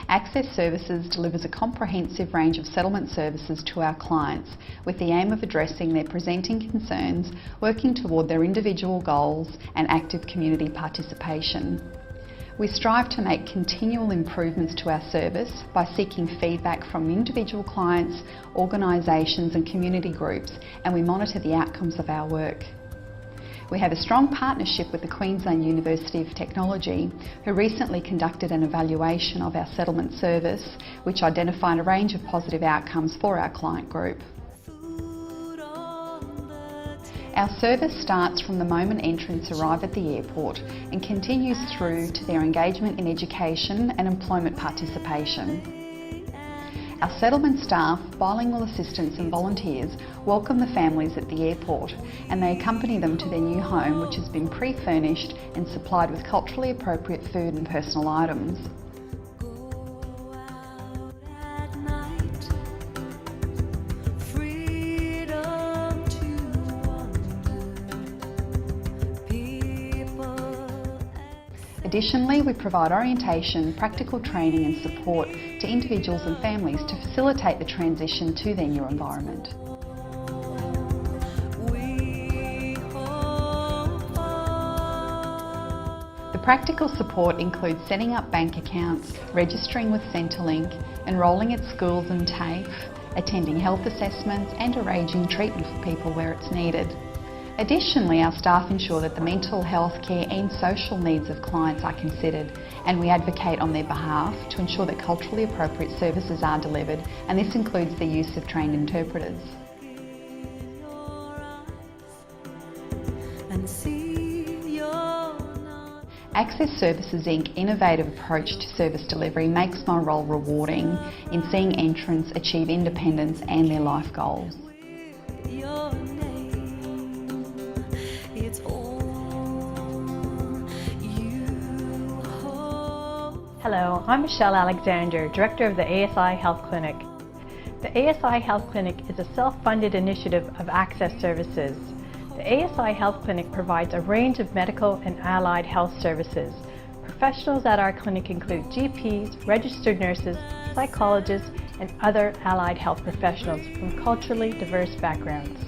ACCESS Services delivers a comprehensive range of settlement services to our clients with the aim of addressing their presenting concerns, working toward their individual goals and active community participation. We strive to make continual improvements to our service by seeking feedback from individual clients, organisations and community groups, and we monitor the outcomes of our work. We have a strong partnership with the Queensland University of Technology, who recently conducted an evaluation of our settlement service, which identified a range of positive outcomes for our client group. Our service starts from the moment entrants arrive at the airport and continues through to their engagement in education and employment participation. Our settlement staff, bilingual assistants and volunteers welcome the families at the airport, and they accompany them to their new home, which has been pre-furnished and supplied with culturally appropriate food and personal items. Additionally, we provide orientation, practical training and support to individuals and families to facilitate the transition to their new environment. The practical support includes setting up bank accounts, registering with Centrelink, enrolling at schools and TAFE, attending health assessments and arranging treatment for people where it's needed. Additionally, our staff ensure that the mental health care and social needs of clients are considered, and we advocate on their behalf to ensure that culturally appropriate services are delivered, and this includes the use of trained interpreters. ACCESS Services Inc.'s innovative approach to service delivery makes my role rewarding in seeing entrants achieve independence and their life goals. Hello, I'm Michelle Alexander, Director of the ASI Health Clinic. The ASI Health Clinic is a self-funded initiative of ACCESS Services. The ASI Health Clinic provides a range of medical and allied health services. Professionals at our clinic include GPs, registered nurses, psychologists, and other allied health professionals from culturally diverse backgrounds.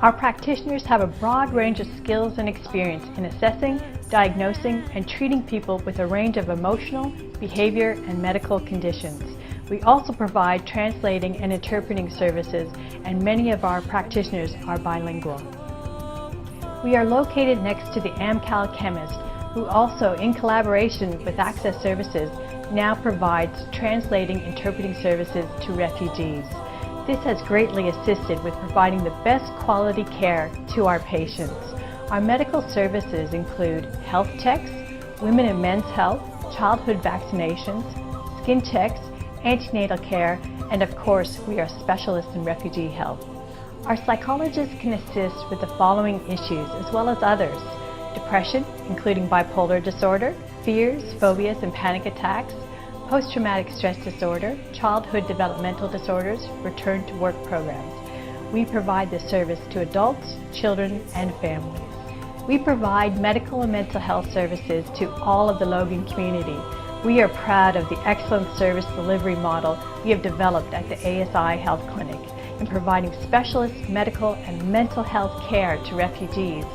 Our practitioners have a broad range of skills and experience in assessing, diagnosing, and treating people with a range of emotional, behavior, and medical conditions. We also provide translating and interpreting services, and many of our practitioners are bilingual. We are located next to the AmCal chemist, who also, in collaboration with ACCESS Services, now provides translating interpreting services to refugees. This has greatly assisted with providing the best quality care to our patients. Our medical services include health checks, women and men's health, childhood vaccinations, skin checks, antenatal care, and of course, we are specialists in refugee health. Our psychologists can assist with the following issues as well as others: depression, including bipolar disorder, fears, phobias, and panic attacks, post-traumatic stress disorder, childhood developmental disorders, return to work programs. We provide this service to adults, children, and families. We provide medical and mental health services to all of the Logan community. We are proud of the excellent service delivery model we have developed at the ASI Health Clinic in providing specialist medical and mental health care to refugees.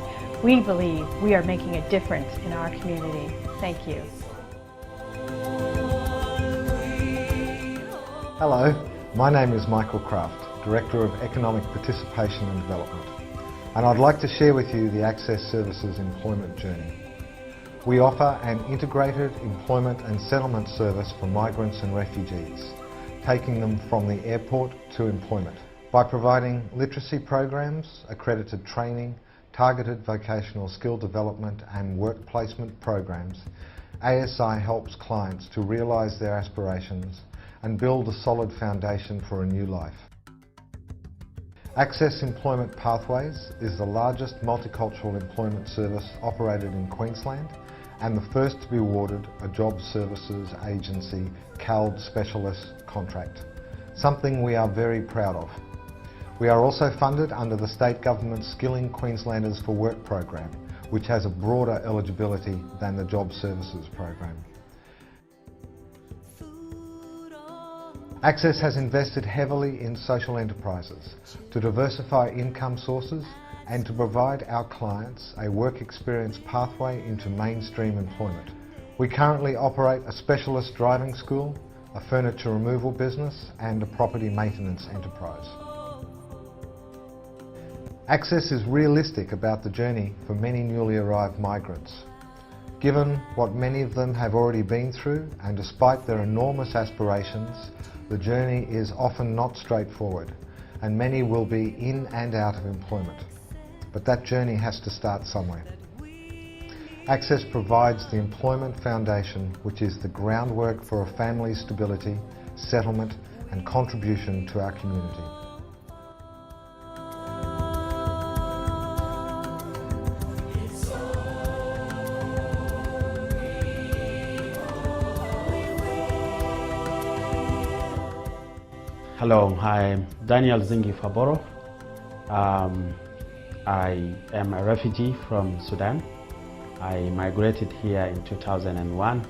We believe we are making a difference in our community. Thank you. Hello, my name is Michael Kraft, Director of Economic Participation and Development, and I'd like to share with you the ACCESS Services employment journey. We offer an integrated employment and settlement service for migrants and refugees, taking them from the airport to employment. By providing literacy programs, accredited training, targeted vocational skill development and work placement programs, ASI helps clients to realise their aspirations and build a solid foundation for a new life. ACCES Employment Pathways is the largest multicultural employment service operated in Queensland and the first to be awarded a Job Services Agency CALD Specialist contract, something we are very proud of. We are also funded under the State Government's Skilling Queenslanders for Work program, which has a broader eligibility than the Job Services program. ACCES has invested heavily in social enterprises to diversify income sources and to provide our clients a work experience pathway into mainstream employment. We currently operate a specialist driving school, a furniture removal business and a property maintenance enterprise. ACCES is realistic about the journey for many newly arrived migrants. Given what many of them have already been through, and despite their enormous aspirations, the journey is often not straightforward, and many will be in and out of employment. But that journey has to start somewhere. ACCES provides the employment foundation, which is the groundwork for a family's stability, settlement and contribution to our community. Hello, I'm Daniel Zingi Faboro. I am a refugee from Sudan. I migrated here in 2001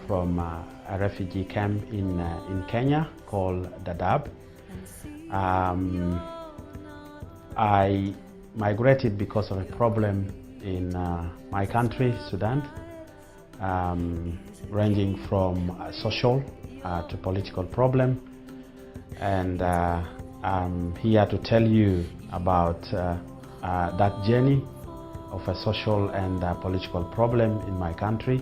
from a refugee camp in Kenya called Dadaab. I migrated because of a problem in my country, Sudan, ranging from social to political problem. And I'm here to tell you about that journey of a social and political problem in my country.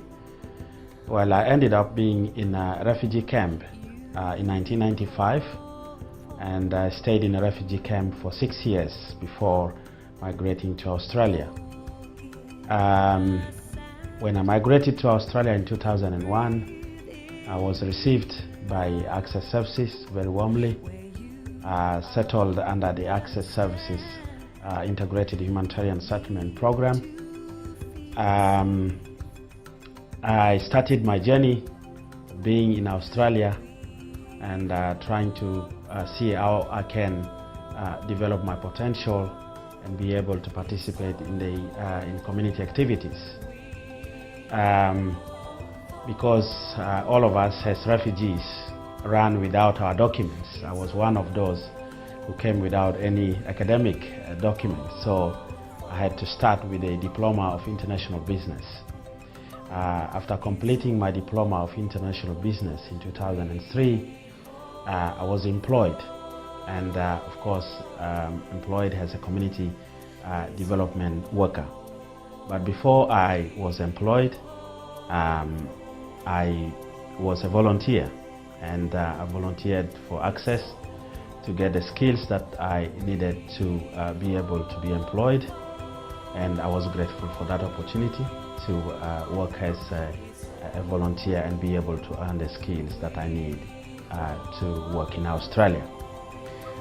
Well, I ended up being in a refugee camp in 1995, and I stayed in a refugee camp for 6 years before migrating to Australia. When I migrated to Australia in 2001, I was received by ACCES Services very warmly, settled under the ACCES Services Integrated Humanitarian Settlement Program. I started my journey being in Australia and trying to see how I can develop my potential and be able to participate in community activities. Because all of us as refugees ran without our documents. I was one of those who came without any academic documents, so I had to start with a diploma of international business. After completing my diploma of international business in 2003, I was employed, and of course employed as a community development worker. But before I was employed, I was a volunteer, and I volunteered for ACCES to get the skills that I needed to be able to be employed, and I was grateful for that opportunity to work as a volunteer and be able to earn the skills that I need to work in Australia.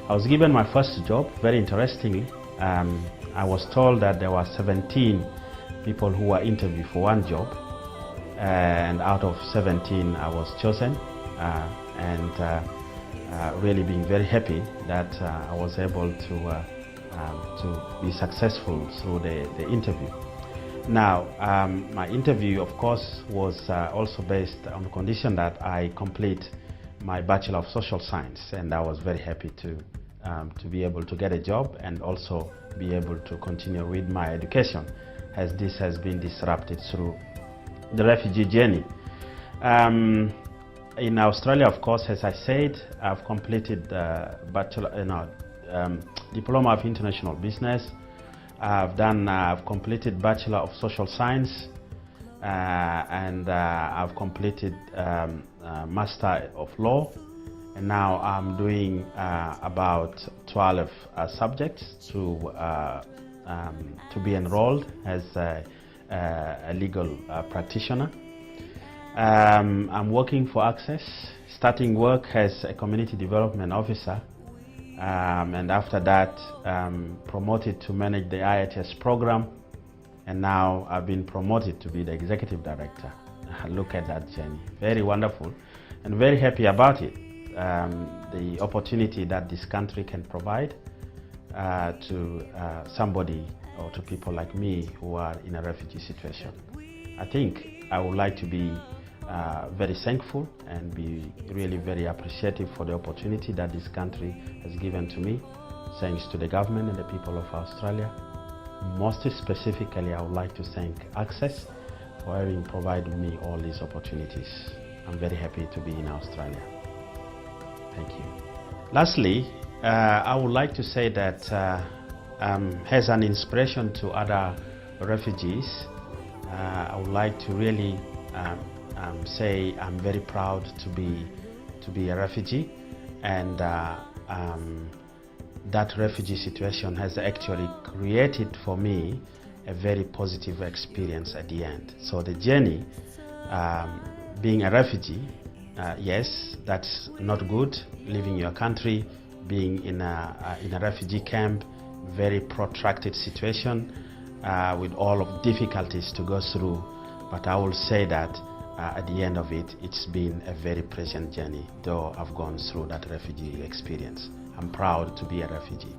I was given my first job. Very interestingly, I was told that there were 17 people who were interviewed for one job, and out of 17 I was chosen, and really being very happy that I was able to be successful through the interview. Now, my interview, of course, was also based on the condition that I complete my Bachelor of Social Science, and I was very happy to be able to get a job and also be able to continue with my education, as this has been disrupted through the refugee journey. In Australia, of course, as I said, I've completed Diploma of International Business. I've completed Bachelor of Social Science, and I've completed Master of Law, and now I'm doing about 12 subjects to be enrolled as a legal practitioner. I'm working for ACCES, starting work as a community development officer and after that promoted to manage the IHS program, and now I've been promoted to be the executive director. Look at that journey. Very wonderful and very happy about it. The opportunity that this country can provide to somebody or to people like me who are in a refugee situation. I think I would like to be very thankful and be really very appreciative for the opportunity that this country has given to me, thanks to the government and the people of Australia. Most specifically, I would like to thank ACCES for having provided me all these opportunities. I'm very happy to be in Australia. Thank you. Lastly, I would like to say that as an inspiration to other refugees, I would like to really say I'm very proud to be a refugee, and that refugee situation has actually created for me a very positive experience at the end. So the journey, being a refugee, yes, that's not good, leaving your country, being in a refugee camp, very protracted situation with all of difficulties to go through. But I will say that at the end of it, it's been a very pleasant journey, though I've gone through that refugee experience. I'm proud to be a refugee.